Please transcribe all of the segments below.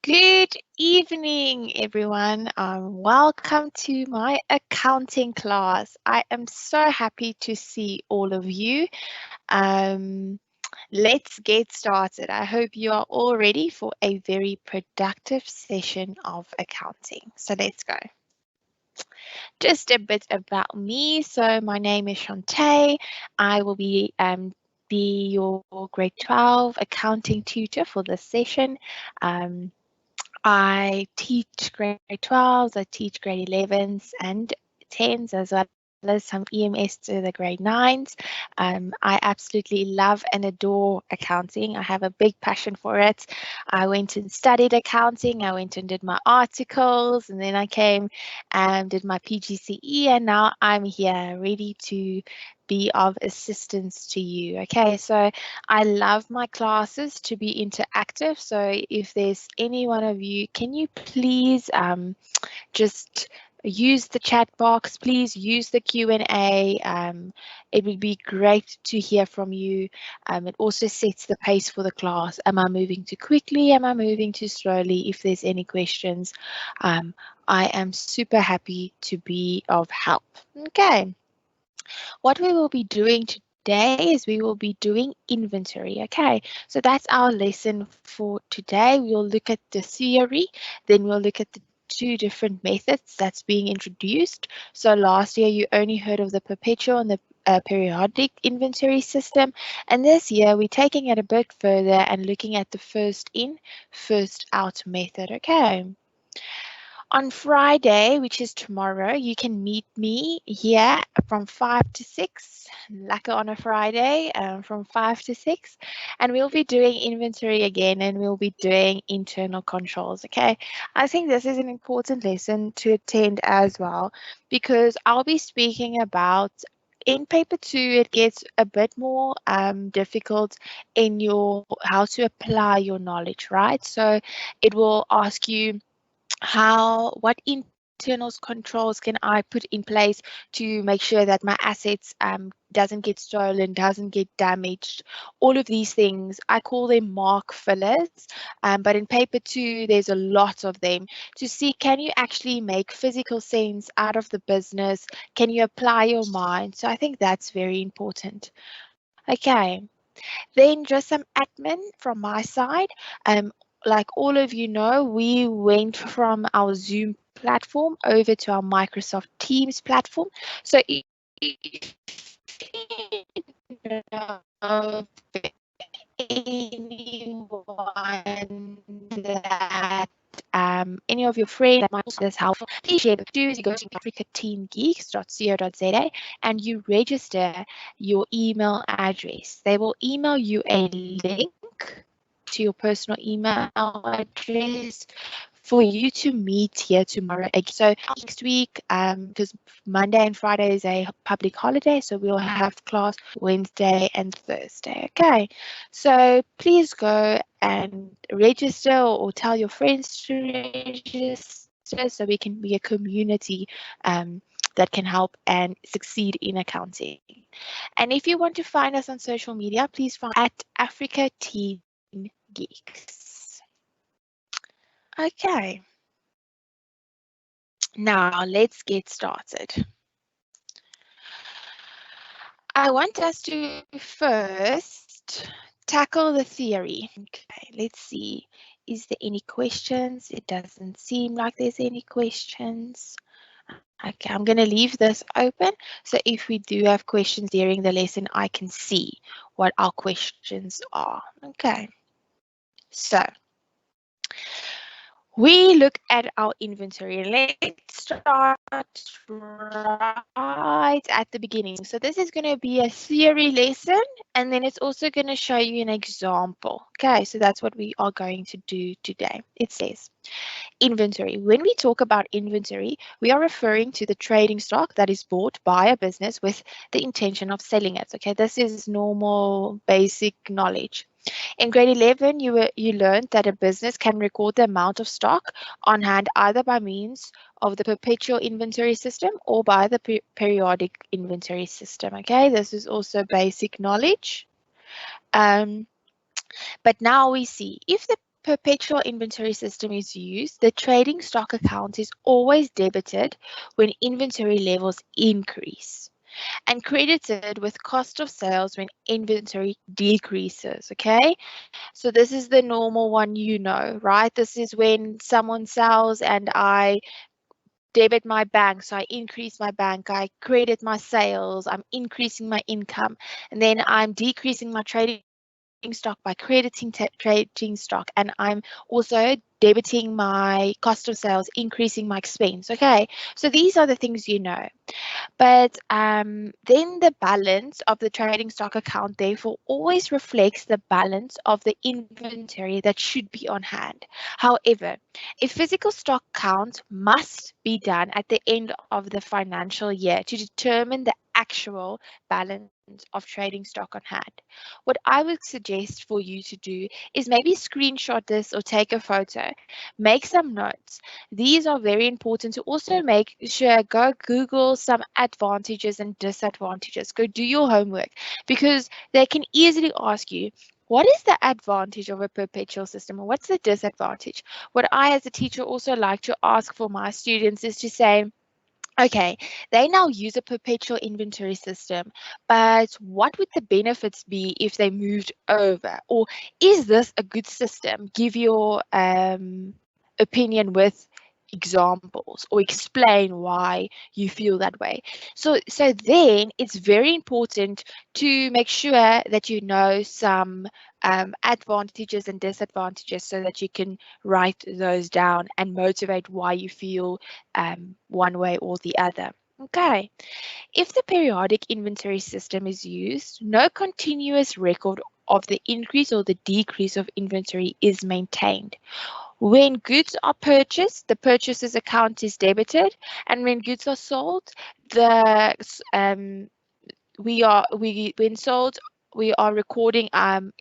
Good evening, everyone. Welcome to my accounting class. I am so happy to see all of you. Um, let's get started. I hope you are all ready for a very productive session of accounting. So let's go. Just a bit about me. So my name is Shantae. I will be your grade 12 accounting tutor for this session. I teach grade 12s, I teach grade 11s and 10s, as well as some EMS to the grade 9s. I absolutely love and adore accounting. I have a big passion for it. I went and studied accounting. I went and did my articles, and then I came and did my PGCE, and now I'm here ready to be of assistance to you. Okay, so I love my classes to be interactive. So if there's any one of you, can you please just use the chat box, please use the Q&A. It would be great to hear from you. It also sets the pace for the class. Am I moving too quickly? Am I moving too slowly? If there's any questions, I am super happy to be of help. Okay. What we will be doing today is we will be doing inventory. Okay, so that's our lesson for today. We'll look at the theory, then we'll look at the two different methods that's being introduced. So last year you only heard of the perpetual and the periodic inventory system, and this year we're taking it a bit further and looking at the first in, first out method. Okay. On Friday, which is tomorrow, you can meet me here from 5 to 6, Laka on a Friday from 5 to 6, and we'll be doing inventory again, and we'll be doing internal controls, okay? I think this is an important lesson to attend as well, because I'll be speaking about in paper 2, it gets a bit more difficult in your how to apply your knowledge, right? So it will ask you what internal controls can I put in place to make sure that my assets doesn't get stolen, doesn't get damaged, all of these things. I call them mark fillers, but in paper 2 there's a lot of them to see, can you actually make physical sense out of the business? Can you apply your mind? So I think that's very important. Okay. Then just some admin from my side. Like all of you know, we went from our Zoom platform over to our Microsoft Teams platform. So if you know anyone that any of your friends that might also this helpful, please share. What you do is you go to africateamgeeks.co.za and you register your email address. They will email you a link to your personal email address for you to meet here tomorrow. So next week, because Monday and Friday is a public holiday, so we'll have class Wednesday and Thursday. Okay, so please go and register or tell your friends to register so we can be a community that can help and succeed in accounting. And if you want to find us on social media, please find at Africa Teen Geeks. Okay. Now let's get started. I want us to first tackle the theory. Okay, let's see. Is there any questions? It doesn't seem like there's any questions. Okay, I'm going to leave this open. So if we do have questions during the lesson, I can see what our questions are. Okay, so we look at our inventory. Let's start right at the beginning. So this is going to be a theory lesson, and then it's also going to show you an example. Okay, so that's what we are going to do today. It says, inventory. When we talk about inventory, we are referring to the trading stock that is bought by a business with the intention of selling it. Okay, this is normal basic knowledge. In grade 11, you learned that a business can record the amount of stock on hand either by means of the perpetual inventory system or by the periodic inventory system. Okay, this is also basic knowledge. But now we see if the perpetual inventory system is used, the trading stock account is always debited when inventory levels increase and credited with cost of sales when inventory decreases, okay? So this is the normal one, you know, right? This is when someone sells and I debit my bank, so I increase my bank, I credit my sales, I'm increasing my income, and then I'm decreasing my trading stock by crediting trading stock, and I'm also debiting my cost of sales, increasing my expense. Okay, so these are the things you know. But then the balance of the trading stock account therefore always reflects the balance of the inventory that should be on hand. However, a physical stock count must be done at the end of the financial year to determine the actual balance of trading stock on hand. What I would suggest for you to do is maybe screenshot this or take a photo, make some notes. These are very important to also make sure, go Google some advantages and disadvantages. Go do your homework, because they can easily ask you, what is the advantage of a perpetual system or what's the disadvantage? What I as a teacher also like to ask for my students is to say, okay, they now use a perpetual inventory system, but what would the benefits be if they moved over? Or is this a good system? Give your opinion with examples or explain why you feel that way. So then it's very important to make sure that you know some advantages and disadvantages so that you can write those down and motivate why you feel one way or the other. Okay, if the periodic inventory system is used, no continuous record of the increase or the decrease of inventory is maintained. When goods are purchased, the purchaser's account is debited, and when goods are sold, the when sold, we are recording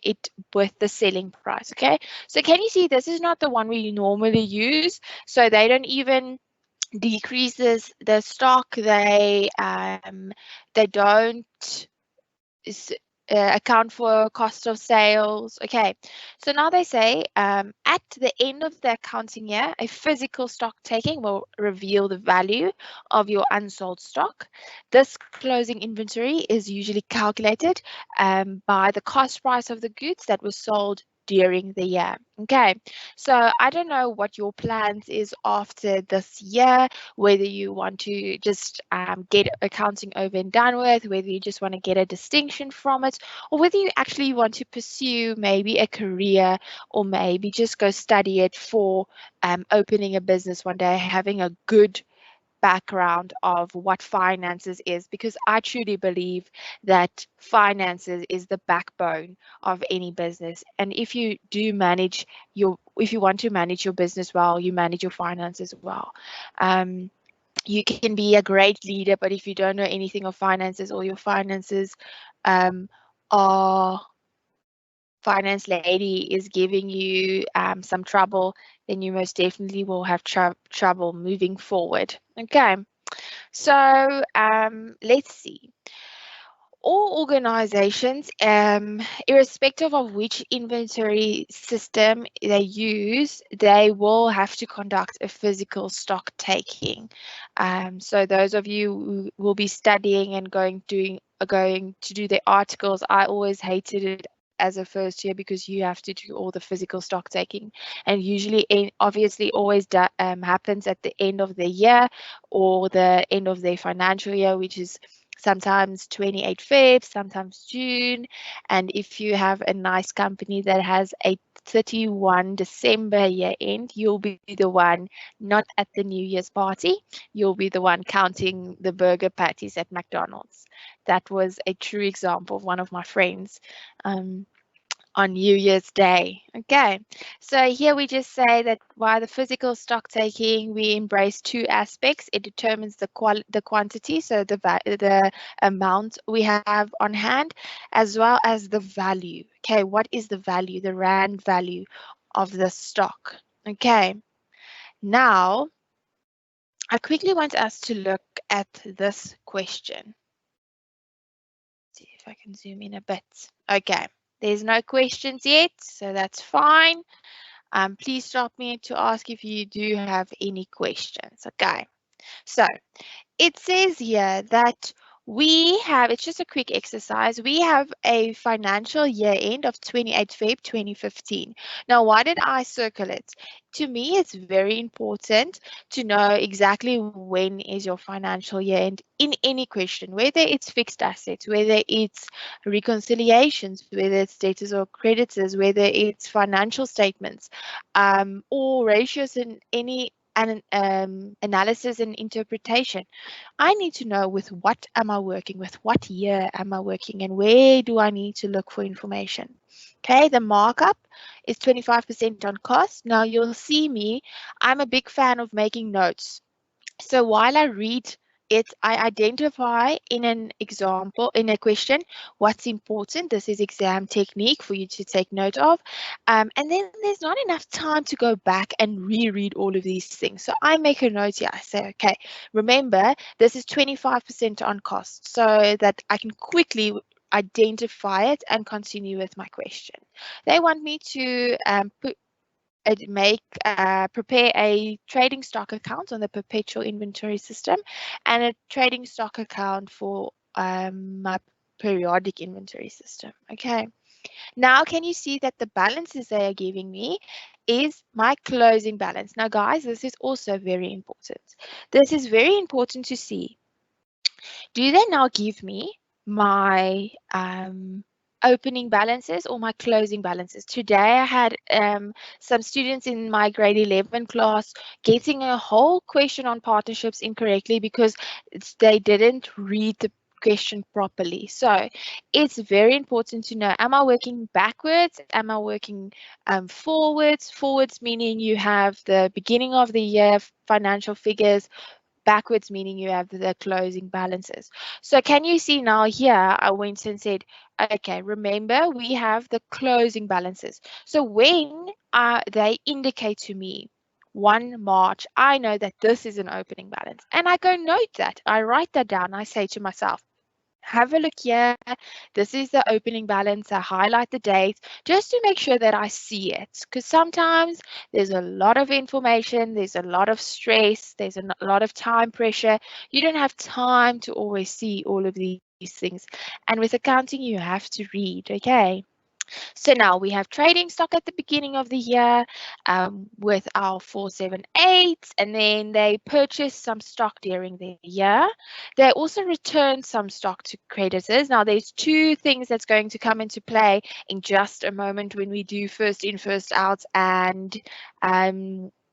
it with the selling price. Okay, so can you see this is not the one we normally use, so they don't even decreases the stock, they don't account for cost of sales. Okay, so now they say at the end of the accounting year, a physical stock taking will reveal the value of your unsold stock. This closing inventory is usually calculated by the cost price of the goods that were sold during the year. Okay, so I don't know what your plans is after this year, whether you want to just get accounting over and done with, whether you just want to get a distinction from it, or whether you actually want to pursue maybe a career or maybe just go study it for opening a business one day, having a good background of what finances is, because I truly believe that finances is the backbone of any business. And if you if you want to manage your business well, you manage your finances well. You can be a great leader, but if you don't know anything of finances, or your finances are finance lady is giving you some trouble, then you most definitely will have trouble moving forward. Okay, so let's see. All organizations, irrespective of which inventory system they use, they will have to conduct a physical stock taking. So those of you who will be studying and going to do the articles, I always hated it as a first year because you have to do all the physical stock taking, and usually obviously always happens at the end of the year or the end of their financial year, which is sometimes 28 Feb, sometimes June. And if you have a nice company that has a 31 December year end, you'll be the one not at the New Year's party. You'll be the one counting the burger patties at McDonald's. That was a true example of one of my friends. On New Year's Day. Okay, so here we just say that by the physical stock taking, we embrace two aspects. It determines the quantity, so the amount we have on hand, as well as the value. Okay, what is the value, the rand value of the stock? Okay, now I quickly want us to look at this question. See if I can zoom in a bit. Okay, there's no questions yet, so that's fine. Please stop me to ask if you do have any questions. Okay, so it says here that we have, it's just a quick exercise, we have a financial year end of 28 Feb 2015. Now, why did I circle it? To me, it's very important to know exactly when is your financial year end in any question, whether it's fixed assets, whether it's reconciliations, whether it's debtors or creditors, whether it's financial statements, or ratios in any analysis and interpretation. I need to know with what am I working, with what year am I working, and where do I need to look for information. Okay, the markup is 25% on cost. Now you'll see me, I'm a big fan of making notes. So while I read it, I identify in an example, in a question, what's important. This is exam technique for you to take note of. And then there's not enough time to go back and reread all of these things. So I make a note here. I say, okay, remember, this is 25% on cost so that I can quickly identify it and continue with my question. They want me to prepare a trading stock account on the perpetual inventory system and a trading stock account for my periodic inventory system. Okay, now can you see that the balances they are giving me is my closing balance? Now guys, this is also very important. This is very important to see. Do they now give me my opening balances or my closing balances? Today I had some students in my grade 11 class getting a whole question on partnerships incorrectly because they didn't read the question properly. So it's very important to know, am I working backwards? Am I working forwards? Forwards meaning you have the beginning of the year financial figures, backwards meaning you have the closing balances. So can you see now here, I went and said, okay, remember we have the closing balances. So when they indicate to me 1 March, I know that this is an opening balance. And I go note that, I write that down. I say to myself, have a look here. This is the opening balance. I highlight the date just to make sure that I see it. Because sometimes there's a lot of information, there's a lot of stress, there's a lot of time pressure. You don't have time to always see all of these things. And with accounting, you have to read, okay? So now we have trading stock at the beginning of the year with our 478, and then they purchase some stock during the year. They also return some stock to creditors. Now there's two things that's going to come into play in just a moment when we do first in, first out and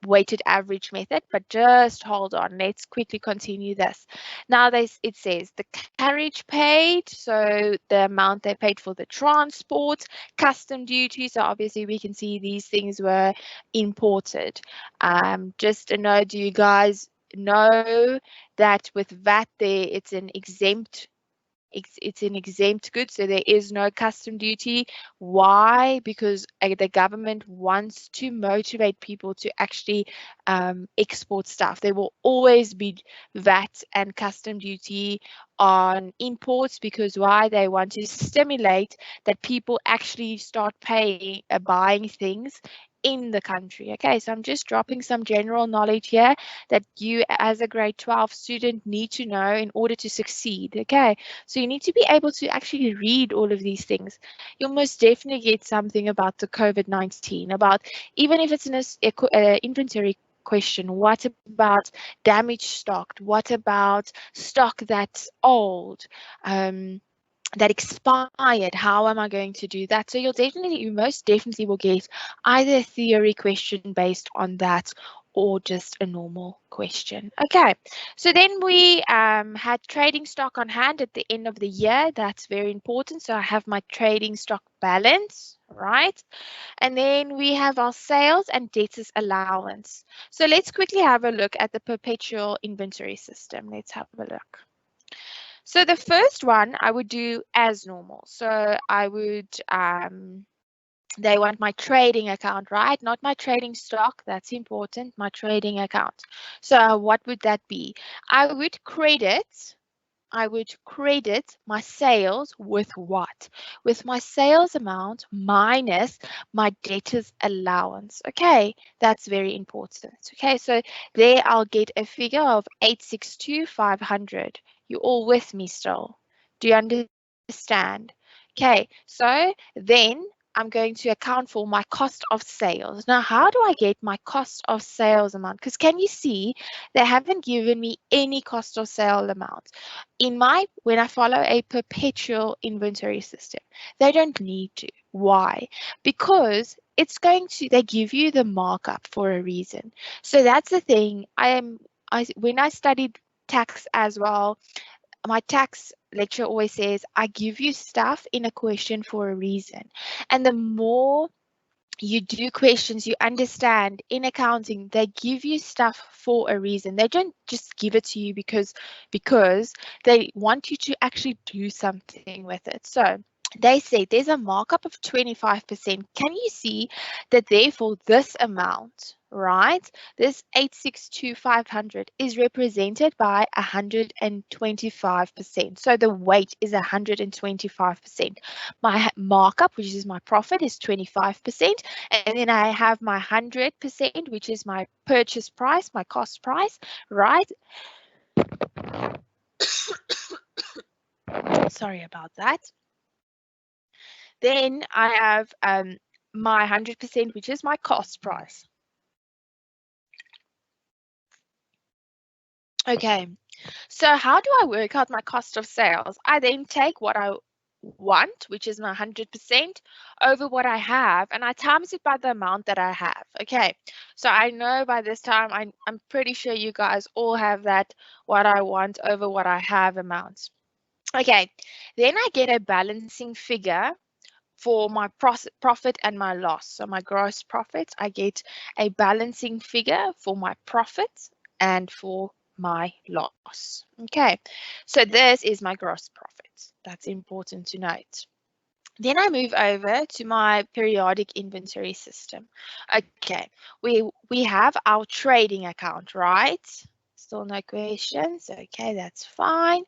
weighted average method, but just hold on. Let's quickly continue this. Now it says the carriage paid, so the amount they paid for the transport, custom duty. So obviously we can see these things were imported. Just a note, do you guys know that with VAT there it's an exempt good, so there is no custom duty. Why? Because the government wants to motivate people to actually export stuff. There will always be VAT and custom duty on imports, because why? They want to stimulate that people actually start buying things in the country. Okay, so I'm just dropping some general knowledge here that you as a grade 12 student need to know in order to succeed. Okay, so you need to be able to actually read all of these things. You'll most definitely get something about the COVID-19, about even if it's an inventory question, what about damaged stock? What about stock that's old? That expired, how am I going to do that? So you most definitely will get either a theory question based on that or just a normal question. Okay, so then we had trading stock on hand at the end of the year. That's very important. So I have my trading stock balance, right? And then we have our sales and debtors allowance. So let's quickly have a look at the perpetual inventory system. Let's have a look. So the first one I would do as normal. So I would, they want my trading account, right? Not my trading stock, that's important, my trading account. So what would that be? I would credit I would credit my sales with what? With my sales amount minus my debtors allowance. Okay, that's very important. Okay, so there I'll get a figure of 862,500. You all with me still? Do you understand? Okay, so then I'm going to account for my cost of sales. Now, how do I get my cost of sales amount? Because can you see they haven't given me any cost of sale amount when I follow a perpetual inventory system? They don't need to. Why? Because they give you the markup for a reason. So that's the thing. When I studied tax as well, my tax lecturer always says, I give you stuff in a question for a reason. And the more you do questions, you understand in accounting, they give you stuff for a reason. They don't just give it to you because they want you to actually do something with it. So they say there's a markup of 25%. Can you see that therefore this amount, right, this 862,500 is represented by 125%. So the weight is 125%. My markup, which is my profit, is 25%. And then I have my 100%, which is my purchase price, my cost price, right? Sorry about that. Then I have my 100%, which is my cost price. Okay, so how do I work out my cost of sales? I then take what I want, which is my 100%, over what I have, and I times it by the amount that I have. Okay, so I know by this time, I'm pretty sure you guys all have that what I want over what I have amounts. Okay, then I get a balancing figure for my profit and my loss. So my gross profit, I get a balancing figure for my profit and for my loss. Okay, so this is my gross profit. That's important to note. Then I move over to my periodic inventory system. Okay, we have our trading account, right? Still no questions. Okay, that's fine.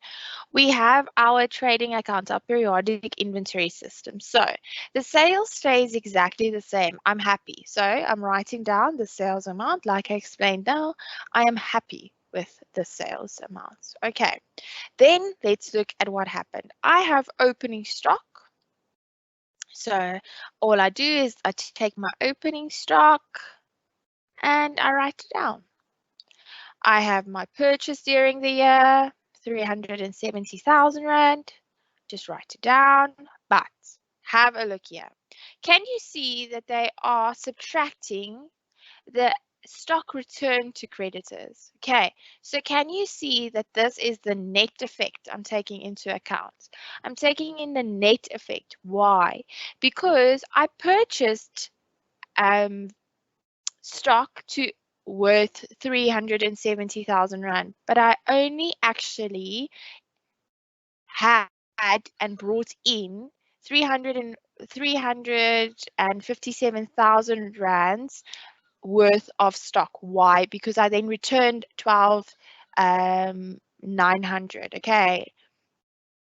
We have our trading account, our periodic inventory system. So the sales stays exactly the same. I'm happy. So I'm writing down the sales amount. Like I explained now, I am happy with the sales amounts. Okay, then let's look at what happened. I have opening stock. So all I do is I take my opening stock and I write it down. I have my purchase during the year, 370,000 Rand. Just write it down, but have a look here. Can you see that they are subtracting the stock return to creditors? Okay, so can you see that this is the net effect I'm taking into account? I'm taking in the net effect. Why? Because I purchased stock to worth 370,000 Rand, but I only actually had and brought in 357,000 rands worth of stock. Why? Because I then returned 12,900. Okay,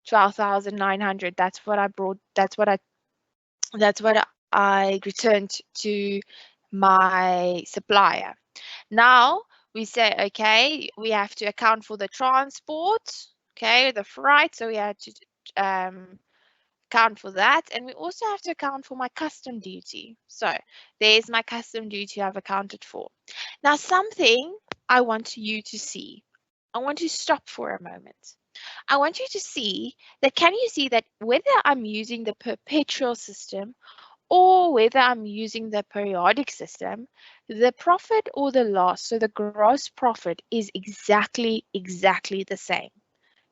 12,900. That's what I brought. That's what I returned to my supplier. Now we say, okay, we have to account for the transport, okay, the freight. So we had to account for that. And we also have to account for my custom duty. So there's my custom duty I've accounted for. Now, something I want you to see. I want to stop for a moment. I want you to see that, can you see that whether I'm using the perpetual system or whether I'm using the periodic system, the profit or the loss, so the gross profit, is exactly the same.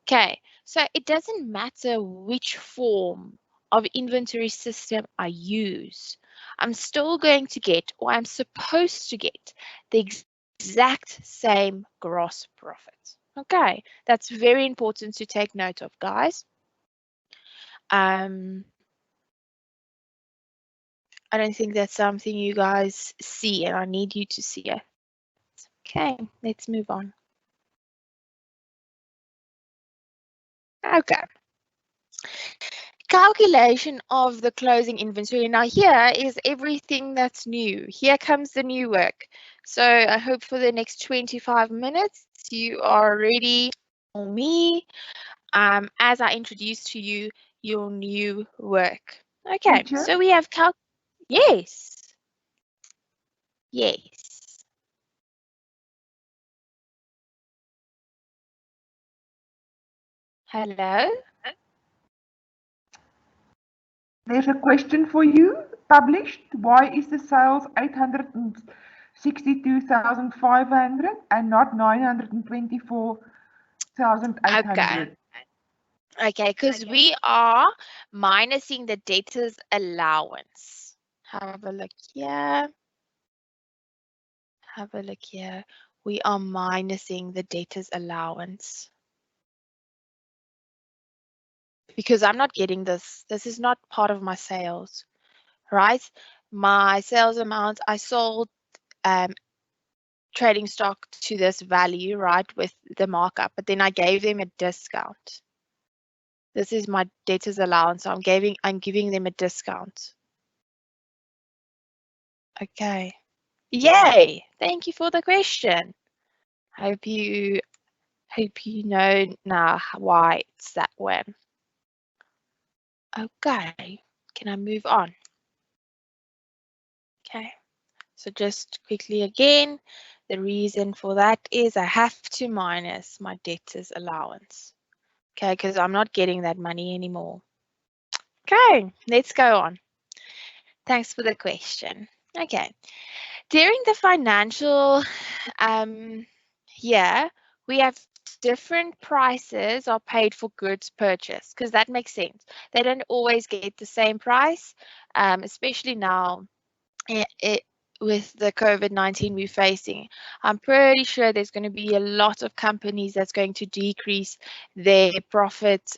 Okay, so it doesn't matter which form of inventory system I use. I'm still going to get, or I'm supposed to get, the exact same gross profit. Okay, that's very important to take note of, guys. I don't think that's something you guys see, and I need you to see it. Okay, let's move on. Okay. Calculation of the closing inventory. Now here is everything that's new. Here comes the new work. So I hope for the next 25 minutes you are ready for me as I introduce to you your new work. Okay, Teacher? so we have yes. Yes. Hello? There's a question for you published. Why is the sales 862,500 and not 924,800? Okay, because we are minusing the debtor's allowance. Have a look here. Have a look here. We are minusing the debtor's allowance. Because I'm not getting this. This is not part of my sales, right? My sales amount, I sold trading stock to this value, right, with the markup, but then I gave them a discount. This is my debtor's allowance, so I'm giving them a discount. Okay. Yay! Thank you for the question. Hope you know now why it's that way. Okay. Can I move on? Okay. So just quickly again, the reason for that is I have to minus my debtor's allowance. Okay, because I'm not getting that money anymore. Okay, let's go on. Thanks for the question. Okay. During the financial year, we have different prices are paid for goods purchased because that makes sense. They don't always get the same price, especially now with the COVID-19 we're facing. I'm pretty sure there's going to be a lot of companies that's going to decrease their profit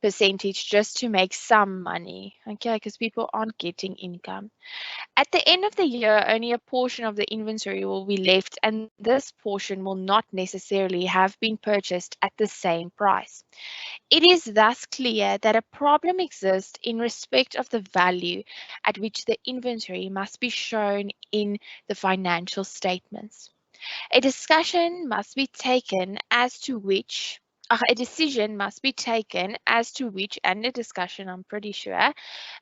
percentage just to make some money, okay, because people aren't getting income. At the end of the year, only a portion of the inventory will be left, and this portion will not necessarily have been purchased at the same price. It is thus clear that a problem exists in respect of the value at which the inventory must be shown in the financial statements. A discussion must be taken as to which a decision must be taken as to which, and a discussion, I'm pretty sure,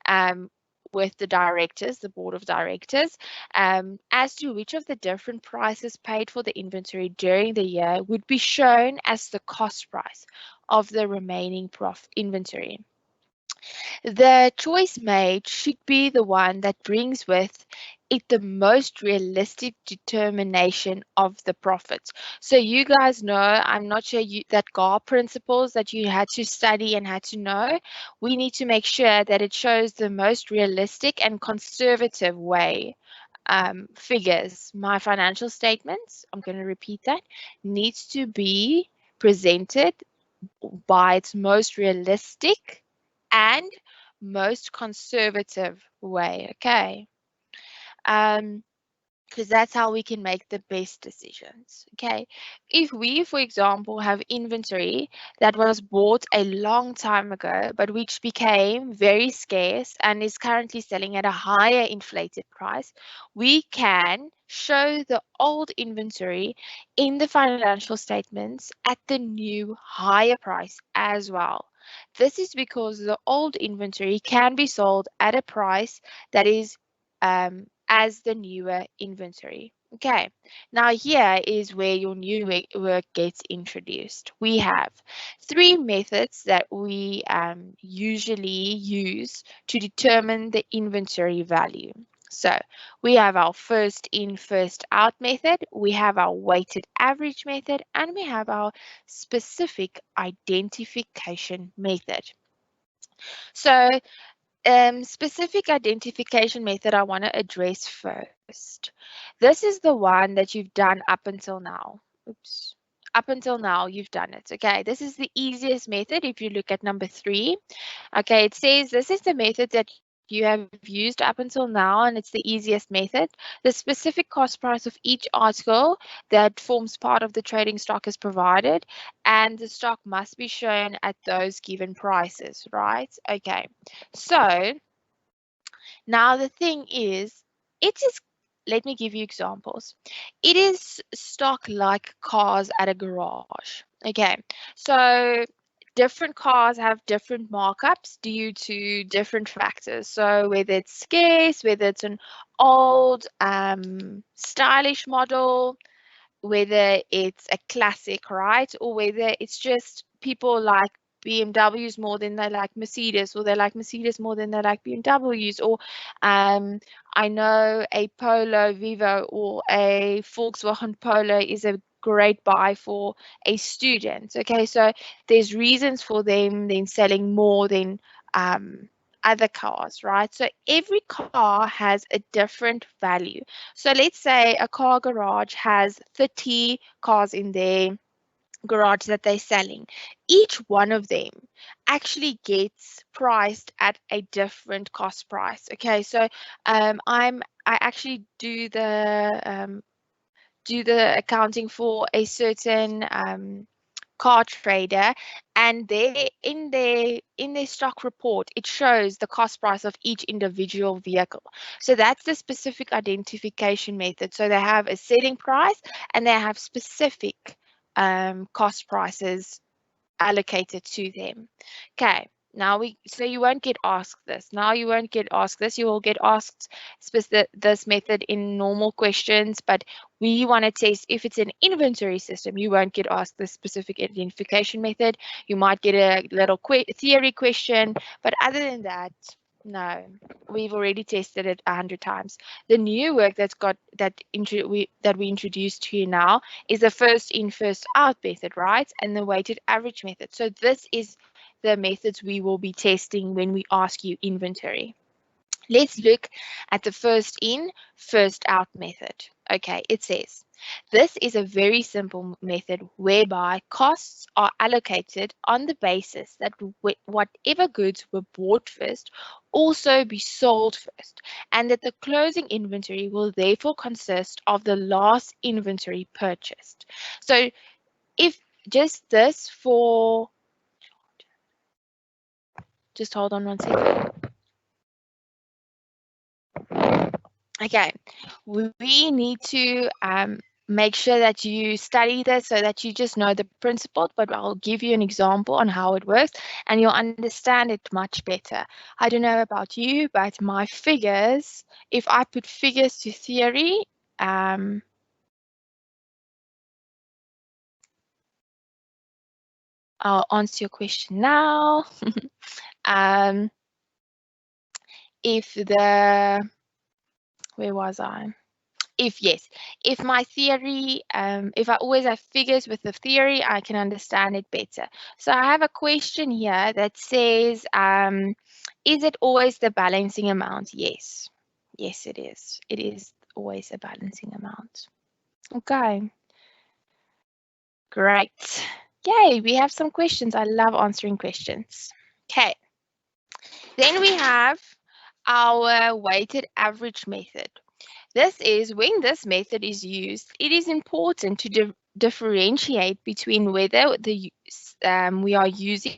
um, with the directors, the board of directors, as to which of the different prices paid for the inventory during the year would be shown as the cost price of the remaining inventory. The choice made should be the one that brings with it the most realistic determination of the profits. So you guys know, I'm not sure that GAR principles that you had to study and had to know, we need to make sure that it shows the most realistic and conservative way figures. My financial statements, I'm going to repeat that, needs to be presented by its most realistic and most conservative way, okay? Because that's how we can make the best decisions, okay? If we, for example, have inventory that was bought a long time ago, but which became very scarce and is currently selling at a higher inflated price, we can show the old inventory in the financial statements at the new higher price as well. This is because the old inventory can be sold at a price that is as the newer inventory. Okay, now here is where your new work gets introduced. We have three methods that we usually use to determine the inventory value. So we have our first in, first out method, we have our weighted average method, and we have our specific identification method. So specific identification method I want to address first. This is the one that you've done up until now. Oops. Up until now, you've done it. Okay, this is the easiest method if you look at number 3. Okay, it says this is the method that you have used up until now, and it's the easiest method. The specific cost price of each article that forms part of the trading stock is provided, and the stock must be shown at those given prices, right? Okay, so now the thing is, it is, let me give you examples. It is stock like cars at a garage. Okay, so different cars have different markups due to different factors. So whether it's scarce, whether it's an old, stylish model, whether it's a classic, right? Or whether it's just people like BMWs more than they like Mercedes, or they like Mercedes more than they like BMWs, or I know a Polo Vivo or a Volkswagen Polo is a great buy for a student. Okay, so there's reasons for them then selling more than other cars, right? So every car has a different value. So let's say a car garage has 30 cars in their garage that they're selling. Each one of them actually gets priced at a different cost price. Okay, so I actually do the accounting for a certain car trader, and they in their stock report it shows the cost price of each individual vehicle. So that's the specific identification method. So they have a selling price and they have specific cost prices allocated to them. Okay, so you won't get asked this. Now you won't get asked this. You will get asked this method in normal questions, but we want to test if it's an inventory system. You won't get asked the specific identification method. You might get a little theory question, but other than that, no, we've already tested it 100 times. The new work we introduced to you now is the first in, first out method, right? And the weighted average method. So this is the methods we will be testing when we ask you inventory. Let's look at the first in, first out method. Okay, it says, this is a very simple method whereby costs are allocated on the basis that whatever goods were bought first also be sold first, and that the closing inventory will therefore consist of the last inventory purchased. So if just this for, just hold on one second. Okay, we need to make sure that you study this so that you just know the principle, but I'll give you an example on how it works and you'll understand it much better. I don't know about you, but my figures, if I put figures to theory, I'll answer your question now. Where was I? If my theory, if I always have figures with the theory, I can understand it better. So I have a question here that says, is it always the balancing amount? Yes. Yes, it is. It is always a balancing amount. Okay. Great. Yay, we have some questions. I love answering questions. Okay. Then we have our weighted average method. This is when this method is used, it is important to differentiate between whether we are using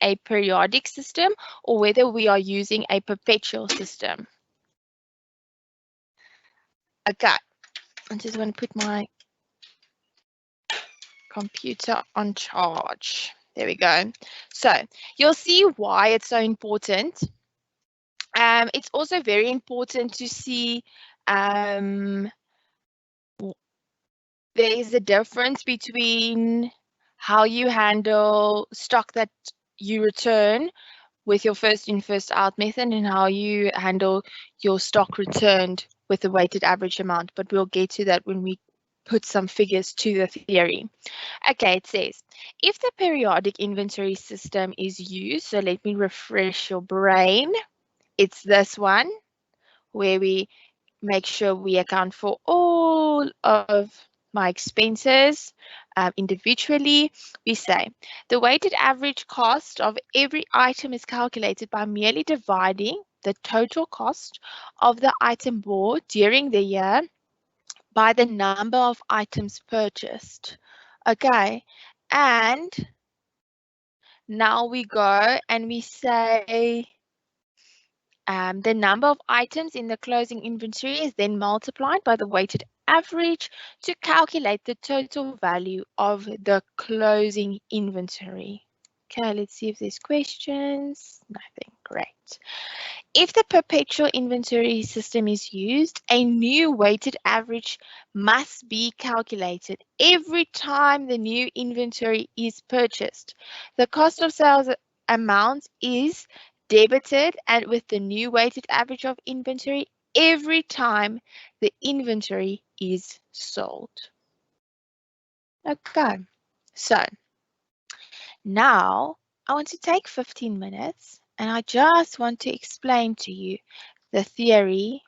a periodic system or whether we are using a perpetual system. Okay, I just want to put my computer on charge. There we go. So you'll see why it's so important. It's also very important to see there is a difference between how you handle stock that you return with your first in, first out method and how you handle your stock returned with the weighted average amount. But we'll get to that when we put some figures to the theory. Okay, it says, if the periodic inventory system is used, so let me refresh your brain. It's this one where we make sure we account for all of my expenses individually. We say the weighted average cost of every item is calculated by merely dividing the total cost of the item bought during the year by the number of items purchased. Okay, and now we go and we say the number of items in the closing inventory is then multiplied by the weighted average to calculate the total value of the closing inventory. Okay, let's see if there's questions. Nothing. Great. If the perpetual inventory system is used, a new weighted average must be calculated every time the new inventory is purchased. The cost of sales amount is debited and with the new weighted average of inventory every time the inventory is sold. Okay, so now I want to take 15 minutes and I just want to explain to you the theory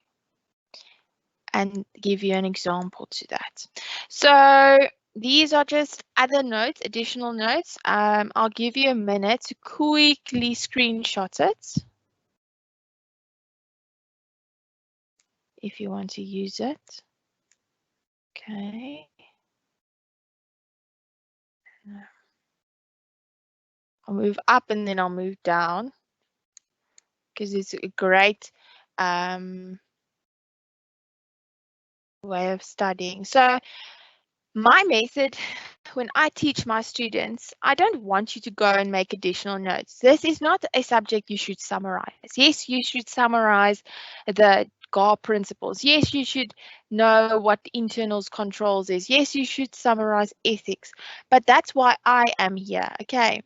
and give you an example to that. So these are just other notes, additional notes. I'll give you a minute to quickly screenshot it if you want to use it. Okay. I'll move up and then I'll move down because it's a great way of studying. So my method, when I teach my students, I don't want you to go and make additional notes. This is not a subject you should summarize. Yes, you should summarize the GAR principles. Yes, you should know what internals controls is. Yes, you should summarize ethics. But that's why I am here, okay?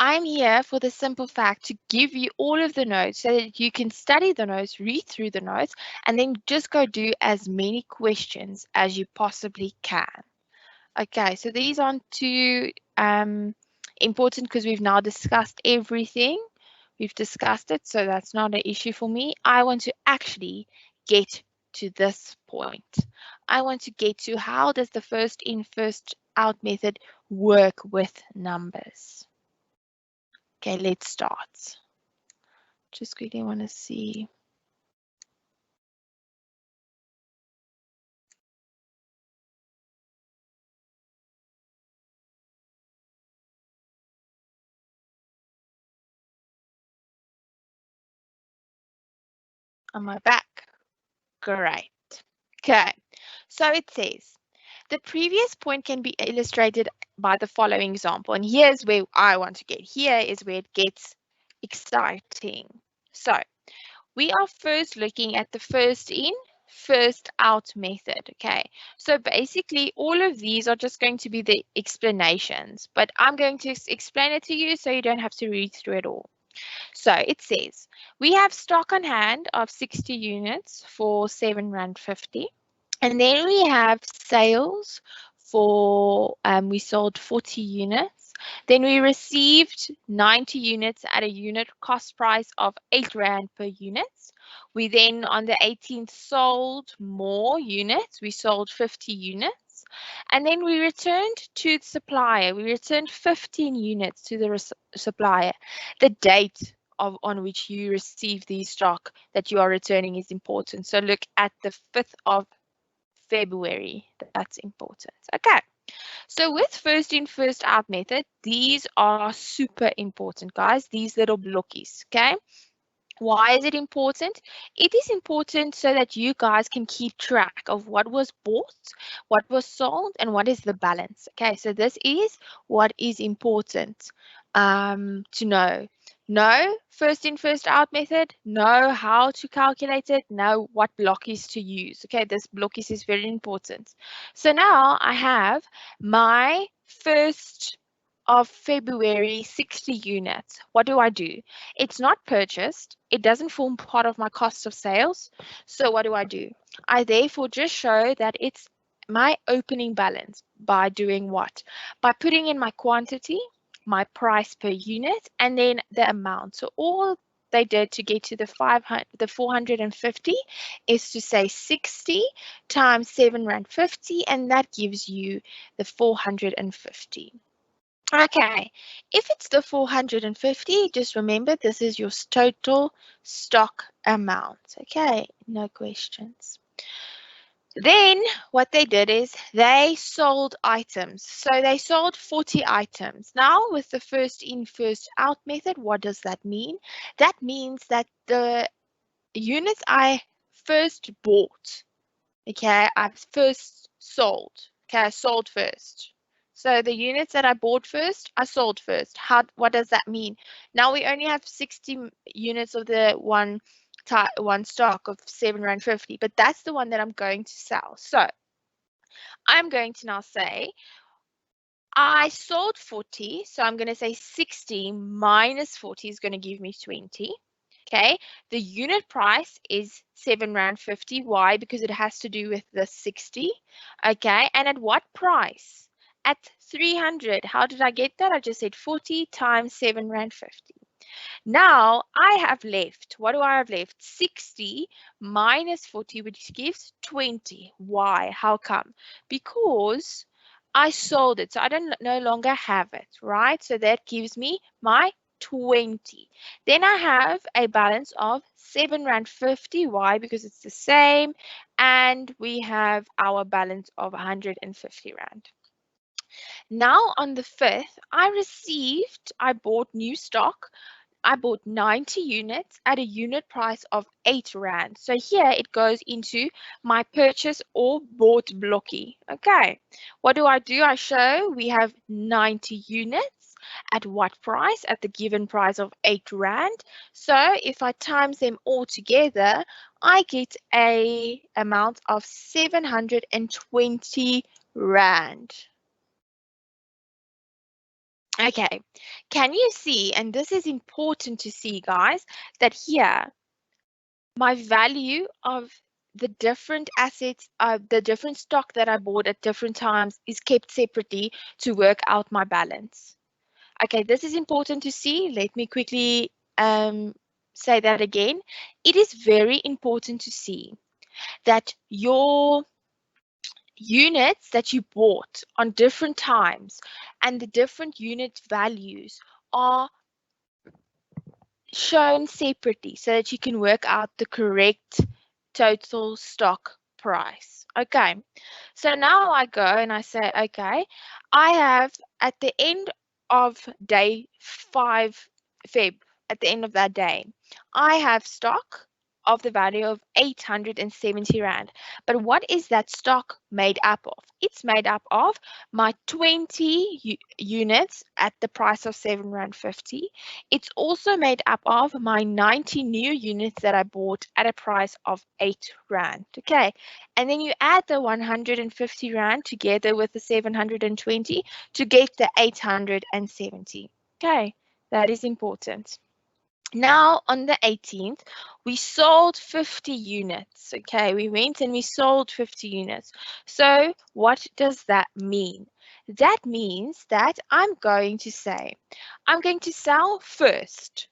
I'm here for the simple fact to give you all of the notes so that you can study the notes, read through the notes, and then just go do as many questions as you possibly can. Okay, so these aren't too important because we've now discussed everything. We've discussed it, so that's not an issue for me. I want to actually get to this point. I want to get to how does the first in, first out method work with numbers. Okay, let's start. Just quickly want to see. Am I back? Great. Okay, so it says, the previous point can be illustrated by the following example. And here's where I want to get. Here is where it gets exciting. So we are first looking at the first in, first out method. Okay, so basically all of these are just going to be the explanations, but I'm going to explain it to you so you don't have to read through it all. So it says we have stock on hand of 60 units for R7.50. And then we have sales for, we sold 40 units. Then we received 90 units at a unit cost price of R8 per unit. We then on the 18th sold more units. We sold 50 units. And then we returned to the supplier. We returned 15 units to the supplier. The date on which you receive the stock that you are returning is important. So look at the 5th of February. That's important. Okay. So with first in, first out method, these are super important, guys. These little blockies. Okay. Why is it important? It is important so that you guys can keep track of what was bought, what was sold, and what is the balance. Okay, so this is what is important to know. Know first in, first out method, know how to calculate it, know what blockies to use. Okay, this blockies is very important. So now I have my 1st of February 60 units. What do I do? It's not purchased. It doesn't form part of my cost of sales. So what do? I therefore just show that it's my opening balance by doing what? By putting in my quantity, my price per unit, and then the amount. So all they did to get to the 450 is to say 60 times R7.50, and that gives you the 450. Okay, if it's the 450, just remember this is your total stock amount. Okay, no questions. Then what they did is they sold items. So they sold 40 items. Now with the first in, first out method, what does that mean? That means that the units I first bought, okay, I first sold. Okay, I sold first. So the units that I bought first, I sold first. What does that mean? Now we only have 60 units of the one stock of R7.50, but that's the one that I'm going to sell. So I'm going to now say I sold 40, so I'm going to say 60 minus 40 is going to give me 20. Okay, the unit price is R7.50. Why? Because it has to do with the 60. Okay, and at what price? At 300. How did I get that? I just said 40 times R7.50. Now I have left, what do I have left? 60 minus 40, which gives 20. Why? How come? Because I sold it, so I don't no longer have it, right? So that gives me my 20. Then I have a balance of R7.50. Why? Because it's the same, and we have our balance of 150 Rand. Now on the 5th, I bought new stock. I bought 90 units at a unit price of 8 Rand. So here it goes into my purchase or bought blockie. Okay, what do? I show we have 90 units at what price? At the given price of 8 Rand. So if I times them all together, I get a amount of 720 Rand. Okay, can you see, and this is important to see, guys, that here my value of the different assets, the different stock that I bought at different times is kept separately to work out my balance. Okay, this is important to see. Let me quickly say that again. It is very important to see that your units that you bought on different times and the different unit values are shown separately so that you can work out the correct total stock price. Okay, so now I go and I say, okay, I have at the end of day 5 Feb, at the end of that day, I have stock of the value of 870 Rand. But what is that stock made up of? It's made up of my 20 units at the price of R7.50. It's also made up of my 90 new units that I bought at a price of 8 Rand. Okay, and then you add the 150 Rand together with the 720 to get the 870. Okay, that is important. Now on the 18th, we sold 50 units. Okay, we went and we sold 50 units. So what does that mean? That means that I'm going to say, I'm going to sell first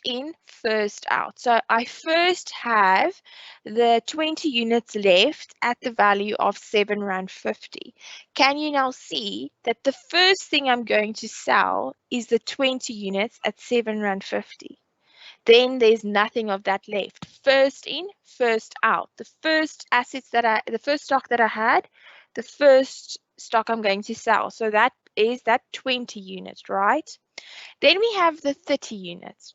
in, first out. So I first have the 20 units left at the value of R7.50. Can you now see that the first thing I'm going to sell is the 20 units at R7.50? Then there's nothing of that left. First in, first out. The first stock that I had, the first stock I'm going to sell. So that is that 20 units, right? Then we have the 30 units.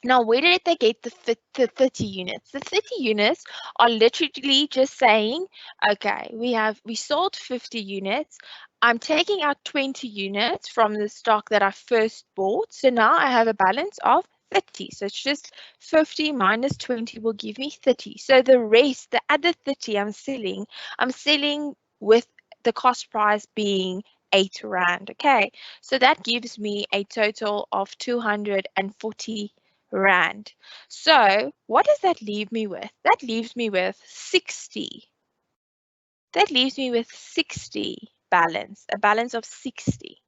Now, where did they get the 30 units? The 30 units are literally just saying, okay, we sold 50 units. I'm taking out 20 units from the stock that I first bought. So now I have a balance of 30. So it's just 50 minus 20 will give me 30. So the rest, the other 30 I'm selling with the cost price being 8 Rand. Okay, so that gives me a total of 240 Rand. So what does that leave me with? That leaves me with 60. That leaves me with 60 balance, a balance of 60.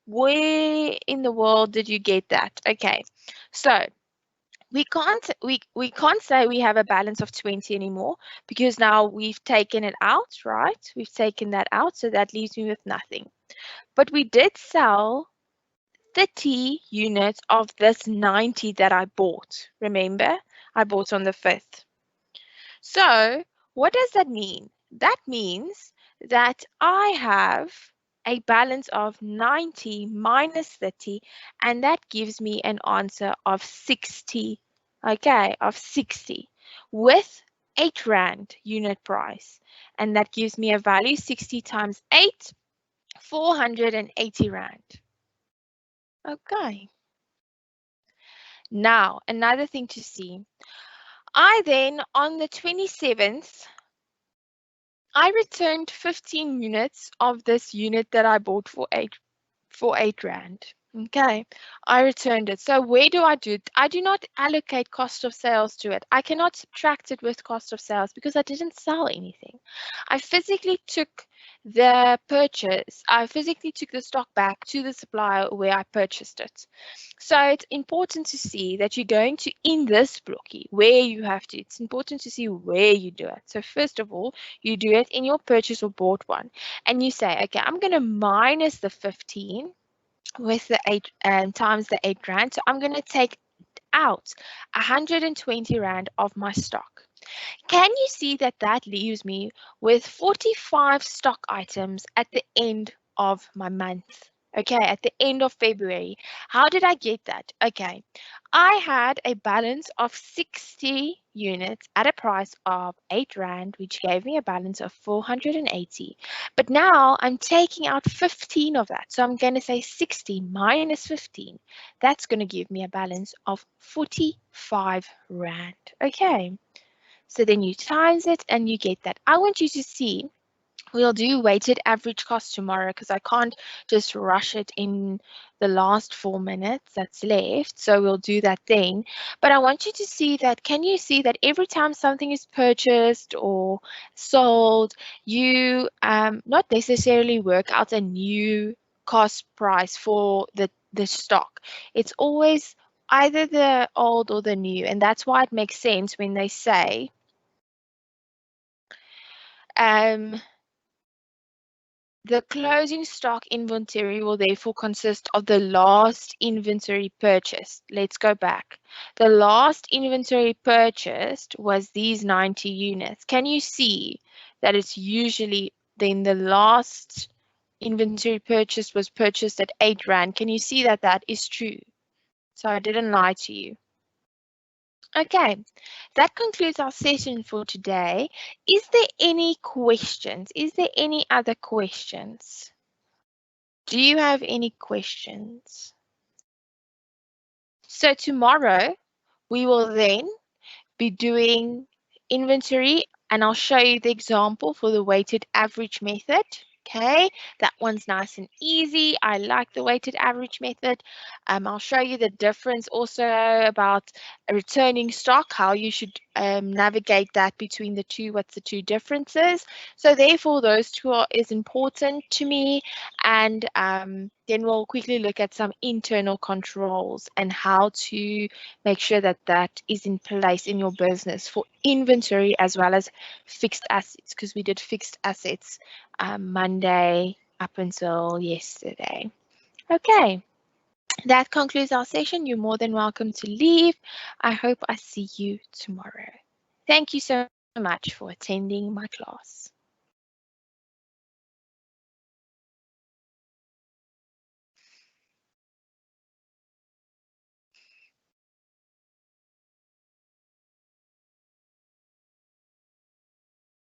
Where in the world did you get that? Okay, so we can't say we have a balance of 20 anymore because now we've taken it out, right? We've taken that out, so that leaves me with nothing. But we did sell 30 units of this 90 that I bought. Remember, I bought on the 5th. So what does that mean? That means that I have a balance of 90 minus 30, and that gives me an answer of 60. Okay, of 60 with 8 Rand unit price. And that gives me a value 60 times 8, 480 Rand. Okay. Now, another thing to see. I then, on the 27th, I returned 15 units of this unit that I bought for 8 Rand. Okay, I returned it. So where do I do it? I do not allocate cost of sales to it. I cannot subtract it with cost of sales because I didn't sell anything. I physically took the purchase. I physically took the stock back to the supplier where I purchased it. So it's important to see that you're going to, in this blockie, where you have to, it's important to see where you do it. So first of all, you do it in your purchase or bought one. And you say, okay, I'm going to minus the 15 with the 8 times the 8 Rand. So I'm going to take out 120 Rand of my stock. Can you see that that leaves me with 45 stock items at the end of my month? Okay, at the end of February. How did I get that? Okay, I had a balance of 60 units at a price of 8 Rand, which gave me a balance of 480. But now I'm taking out 15 of that. So I'm going to say 60 minus 15. That's going to give me a balance of 45 Rand. Okay. So then you times it and you get that. I want you to see, we'll do weighted average cost tomorrow because I can't just rush it in the last 4 minutes that's left. So we'll do that then. But I want you to see that, can you see that every time something is purchased or sold, you not necessarily work out a new cost price for the stock. It's always either the old or the new. And that's why it makes sense when they say, the closing stock inventory will therefore consist of the last inventory purchased. Let's go back. The last inventory purchased was these 90 units. Can you see that it's usually then the last inventory purchase was purchased at 8 Rand? Can you see that that is true? So I didn't lie to you. Okay, that concludes our session for today. Is there any questions? Is there any other questions? Do you have any questions? So tomorrow we will then be doing inventory and I'll show you the example for the weighted average method. Okay, that one's nice and easy. I like the weighted average method. I'll show you the difference also about returning stock, how you should navigate that between the two, what's the two differences. So therefore those two is important to me, and then we'll quickly look at some internal controls and how to make sure that that is in place in your business for inventory as well as fixed assets, because we did fixed assets Monday up until yesterday. Okay, that concludes our session. You're more than welcome to leave. I hope I see you tomorrow. Thank you so much for attending my class.